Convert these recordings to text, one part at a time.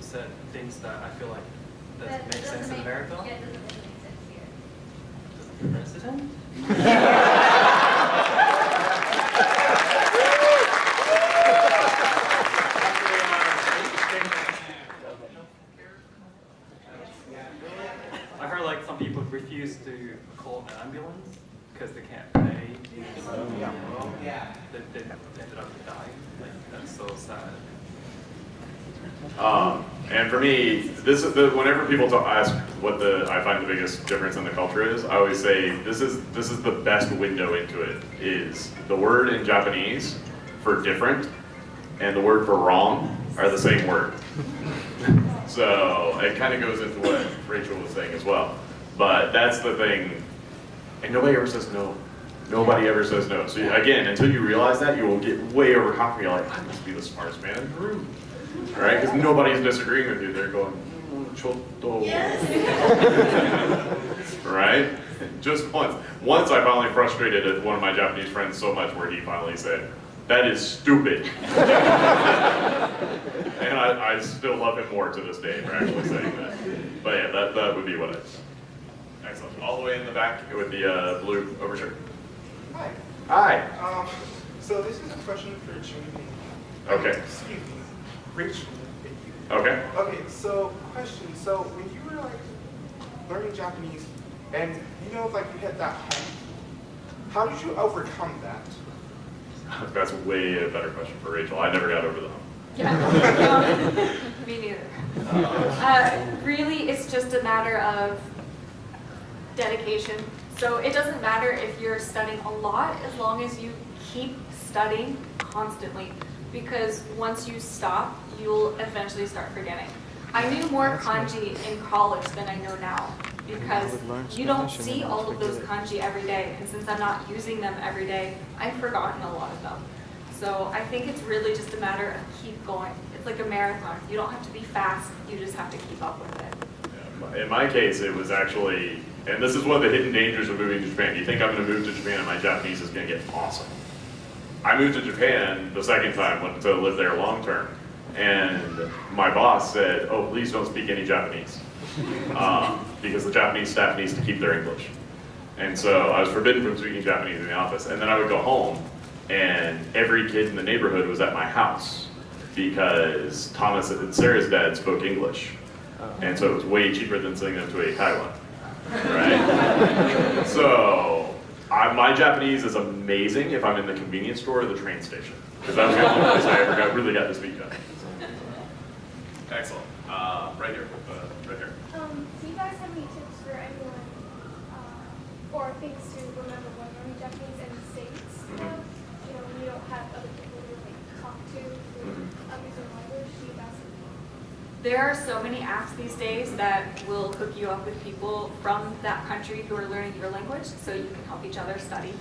said things that I feel like that make sense in America. Yeah, it doesn't really make sense here. President? I heard like some people refuse to call an ambulance because they can't pay. They ended up dying. Like, that's so sad. And for me, this is whenever people ask what I find the biggest difference in the culture is, I always say this is the best window into it. Is the word in Japanese for different and the word for wrong are the same word. So it kind of goes into what Rachel was saying as well. But that's the thing, and nobody ever says no. Nobody ever says no. So again, until you realize that, you will get way overconfident. You're like, I must be the smartest man in the room. Right? Because nobody's disagreeing with you. They're going, chotto. Yes. Right? Just once. Once I finally frustrated one of my Japanese friends so much where he finally said, that is stupid. And I still love him more to this day for actually saying that. But yeah, that would be what I... Excellent. All the way in the back with the blue overshirt. Hi. Hi. So this is a question for Jamie. Okay. Excuse me, Rachel. Thank you. Okay. Okay. So question. So when you were like learning Japanese, and you know, like you had that hump, how did you overcome that? That's way a better question for Rachel. I never got over the hump. Yeah. Me neither. Really, it's just a matter of dedication. So it doesn't matter if you're studying a lot as long as you keep studying constantly, because once you stop, you'll eventually start forgetting. I knew more kanji in college than I know now, because you don't see all of those kanji every day, and since I'm not using them every day, I've forgotten a lot of them. So I think it's really just a matter of keep going. It's like a marathon. You don't have to be fast, you just have to keep up with it. Yeah, in my case, it was actually, and this is one of the hidden dangers of moving to Japan. You think I'm going to move to Japan and my Japanese is going to get awesome. I moved to Japan the second time, went to live there long term, and my boss said, oh, please don't speak any Japanese, because the Japanese staff needs to keep their English. And so I was forbidden from speaking Japanese in the office, and then I would go home, and every kid in the neighborhood was at my house, because Thomas and Sarah's dad spoke English. And so it was way cheaper than sending them to a Taiwan, right? So my Japanese is amazing if I'm in the convenience store or the train station, because that was the only place I ever really got to speak Japanese. Excellent. Right here. Right here. Do you guys have any tips for anyone, or things to remember when learning Japanese in the States? You know, when you don't have other people to like talk to others in language, do you guys? There are so many apps these days that will hook you up with people from that country who are learning your language, so you can help each other study.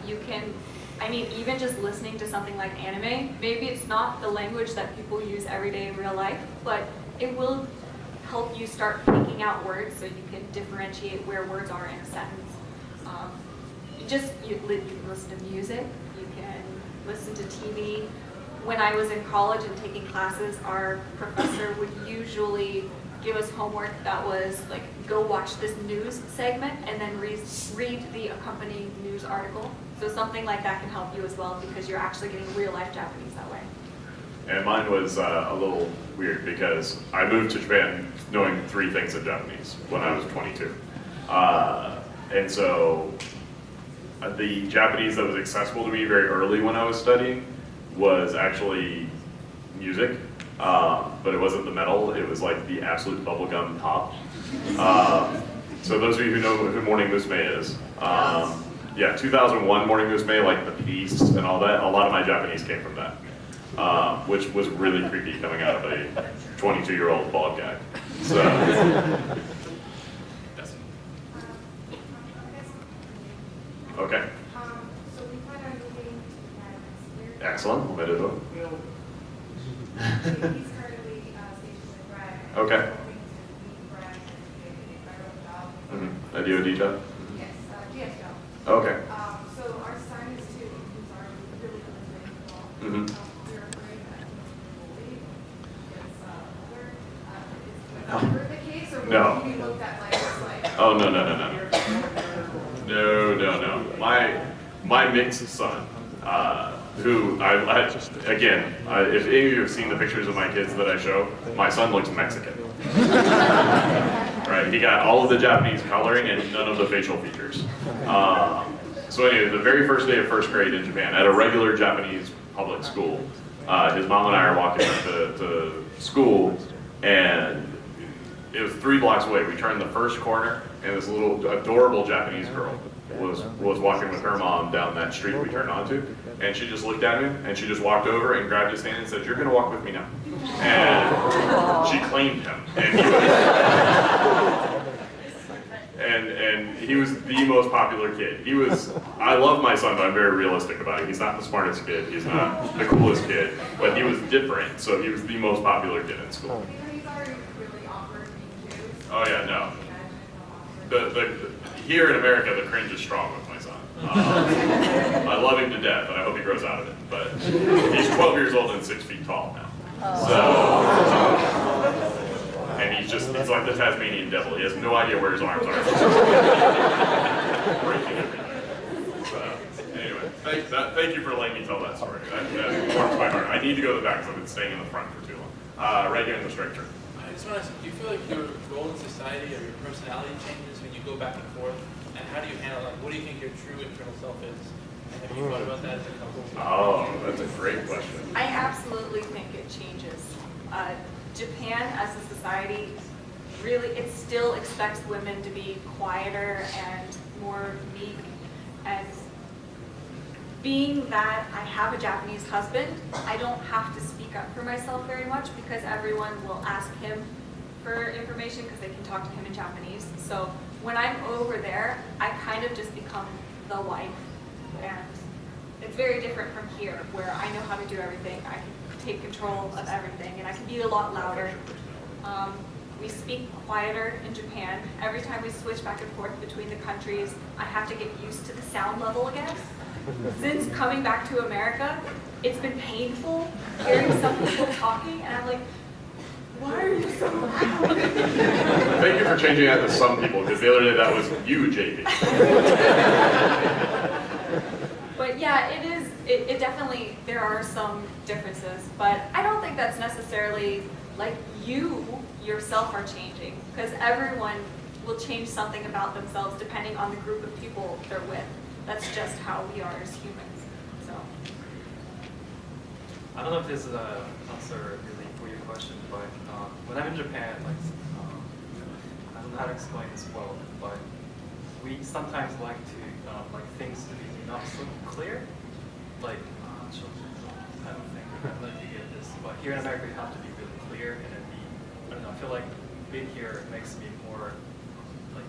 You can, I mean, even just listening to something like anime, maybe it's not the language that people use every day in real life, but it will help you start picking out words so you can differentiate where words are in a sentence. You can listen to music, you can listen to TV. When I was in college and taking classes, our professor would usually give us homework that was like, go watch this news segment and then read the accompanying news article. So something like that can help you as well, because you're actually getting real life Japanese that way. And mine was a little weird because I moved to Japan knowing 3 things in Japanese when I was 22. And so the Japanese that was accessible to me very early when I was studying was actually music, but it wasn't the metal, it was like the absolute bubblegum pop. So those of you who know who Morning Musume is, yeah, 2001 Morning Musume, like the Beast and all that, a lot of my Japanese came from that, which was really creepy coming out of a 22-year-old bald guy. So, yes. Okay. So we plan on moving to Japan next year. Excellent. Omedetou. He's currently stationed with Brad. Okay. Hoping to meet Brad and get a federal job. A DoD job? Yes, GS job. Okay. So our son is 2, who's already really good at baseball. Mhm. We're afraid that he will leave because we're ever the case, or No. would you be looked at like, just like? Oh, no. No. My mixed son, who again, if any of you have seen the pictures of my kids that I show, my son looks Mexican. Right, he got all of the Japanese coloring and none of the facial features. So anyway, the very first day of first grade in Japan, at a regular Japanese public school, his mom and I are walking up to school, and it was 3 blocks away. We turned the first corner, and this little adorable Japanese girl was walking with her mom down that street we turned onto, and she just looked at him, and she just walked over and grabbed his hand and said, "You're gonna walk with me now." And she claimed him, and he was the most popular kid. I love my son, but I'm very realistic about it. He's not the smartest kid, he's not the coolest kid, but he was different, so he was the most popular kid in school. He's already really awkward being Jews. Oh yeah, no. Here in America, the cringe is strong with my son. I love him to death, and I hope he grows out of it. But he's 12 years old and 6 feet tall now. And he's like the Tasmanian devil. He has no idea where his arms are. Breaking everything. So, anyway, thank you for letting me tell that story. That warms my heart. I need to go to the back because I've been staying in the front for too long. Right here in the straight turn. I just want to ask, do you feel like your role in society or your personality changes when you go back and forth? And how do you handle, like, what do you think your true internal self is? And have you thought about that as a couple? Oh, that's a great question. I absolutely think it changes. Japan as a society, really, it still expects women to be quieter and more meek. And being that I have a Japanese husband, I don't have to speak up for myself very much because everyone will ask him for information because they can talk to him in Japanese. So when I'm over there, I kind of just become the wife. And it's very different from here, where I know how to do everything. I can take control of everything, and I can be a lot louder. We speak quieter in Japan. Every time we switch back and forth between the countries, I have to get used to the sound level again. Since coming back to America, it's been painful hearing some people talking, and I'm like, why are you so loud? Thank you for changing that to some people, because the other day that was you, JP. But yeah, it definitely, there are some differences, but I don't think that's necessarily like you yourself are changing, because everyone will change something about themselves depending on the group of people they're with. That's just how we are as humans, so. I don't know if this is an answer really for your question, but when I'm in Japan, like, I don't know how to explain this well, but we sometimes like to like things to be not so clear. Like, I don't know if you get this, but here in America you have to be really clear, and then I don't know, I feel like being here makes me more like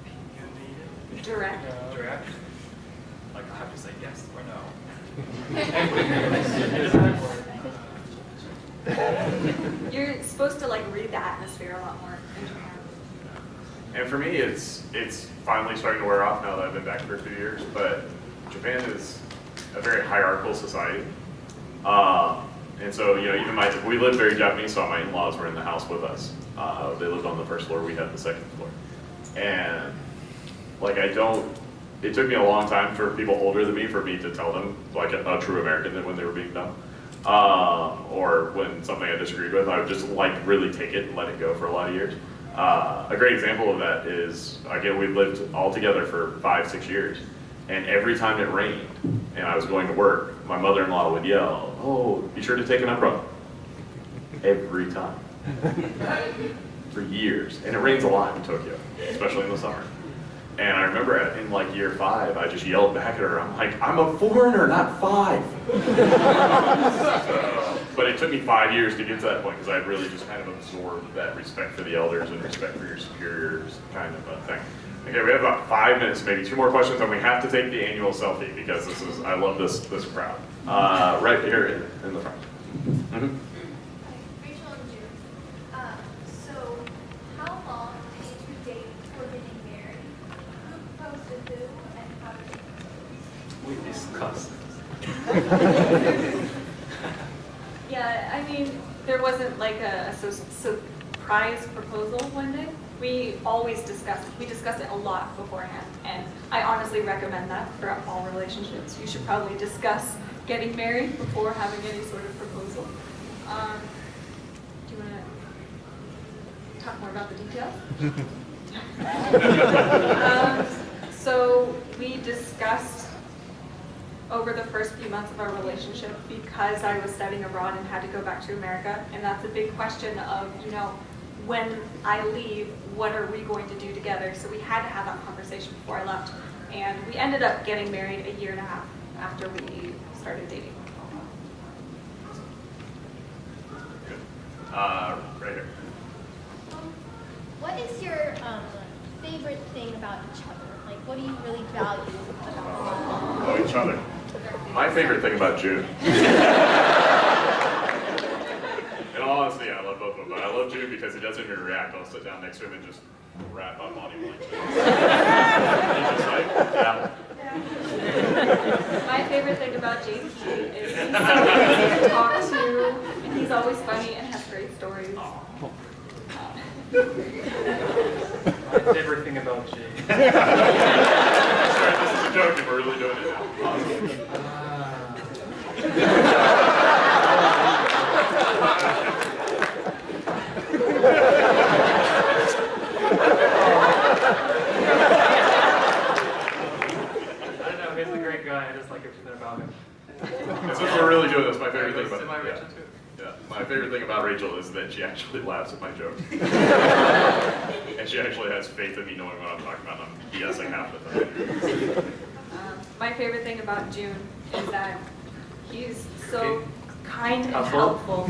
opinionated. Direct. Like I have to say yes or no. You're supposed to like read the atmosphere a lot more in Japan. And for me, it's finally starting to wear off now that I've been back for 2 years, but Japan is a very hierarchical society. And so, you know, even we lived very Japanese, so my in-laws were in the house with us. They lived on the first floor, we had the second floor. And like it took me a long time for people older than me, for me to tell them, like a true American, that when they were being dumb. Or when something I disagreed with, I would just like really take it and let it go for a lot of years. A great example of that is, again, we've lived all together for 5-6 years. And every time it rained and I was going to work, my mother-in-law would yell, "Oh, be sure to take an umbrella." Every time. For years. And it rains a lot in Tokyo, especially in the summer. And I remember in like year 5, I just yelled back at her. I'm like, "I'm a foreigner, not 5." But it took me 5 years to get to that point, because I really just kind of absorbed that respect for the elders and respect for your superiors kind of a thing. Okay, we have about 5 minutes, maybe 2 more questions, and we have to take the annual selfie, because I love this crowd. Right here in the front. Mm-hmm. Rachel and June. So, how long did you date before getting married? Who proposed to who, and how did you propose? We discussed. Yeah, I mean, there wasn't like a surprise proposal one day. We always discuss it. We discuss it a lot beforehand, and I honestly recommend that for all relationships. You should probably discuss getting married before having any sort of proposal. Do you want to talk more about the details? So we discussed over the first few months of our relationship, because I was studying abroad and had to go back to America, and that's a big question of, you know, when I leave, what are we going to do together? So we had to have that conversation before I left, and we ended up getting married a year and a half after we started dating. Good. Right here. What is your favorite thing about each other? Like, what do you really value about Oh, each other. My favorite thing about June. In all honesty, I love both of them, but I love June because he doesn't even react. I'll sit down next to him and just rap on body blank. He's just like, yeah. My favorite thing about JT is he's so easy to talk to, and he's always funny and has great stories. My favorite thing about Jay. Sorry, this is a joke and we're really doing it now. I don't know, he's a great guy. I just like everything about him. And since we're really doing this, my favorite thing about Am I Rachel too? yeah, my favorite thing about Rachel is that she actually laughs at my jokes. And she actually has faith in me knowing what I'm talking about. I'm BSing half the time. My favorite thing about June is that he's so kind and Helpful. helpful.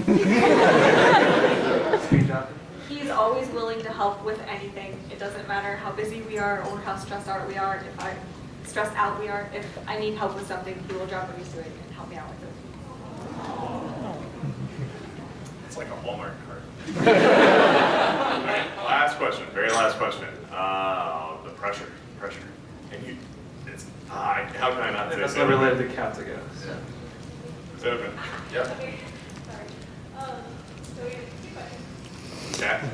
Speak Japanese. He's always willing to help with anything. It doesn't matter how busy we are or how stressed out we are. If I need help with something, he will drop a piece to it and help me out with it. It's like a Hallmark card. All right, last question, very last question. The pressure. And you, it's, how can I not say That's it? not related to cats, I guess. Yeah. Is that open? Yep. Okay, sorry. So we have 2 questions. Okay. Have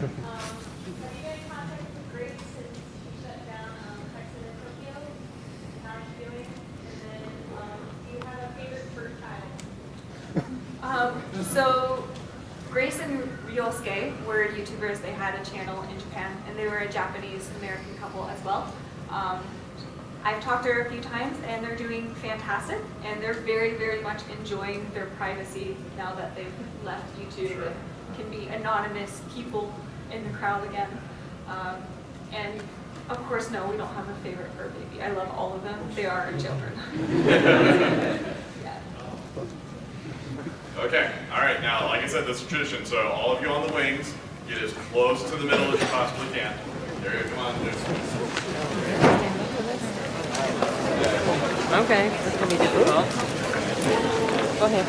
you been in contact with Grace since she shut down Texas and Tokyo? How are you doing? And then, do you have a favorite bird child? So Grace and Ryosuke were YouTubers. They had a channel in Japan, and they were a Japanese-American couple as well. I've talked to her a few times, and they're doing fantastic, and they're very, very much enjoying their privacy now that they've left YouTube and can be anonymous people in the crowd again. And of course, no, we don't have a favorite fur baby. I love all of them. They are our children. Yeah. Okay, all right, now, like I said, this is tradition, so all of you on the wings, get as close to the middle as you possibly can. There you go, come on, Okay, this is gonna be difficult. Go ahead.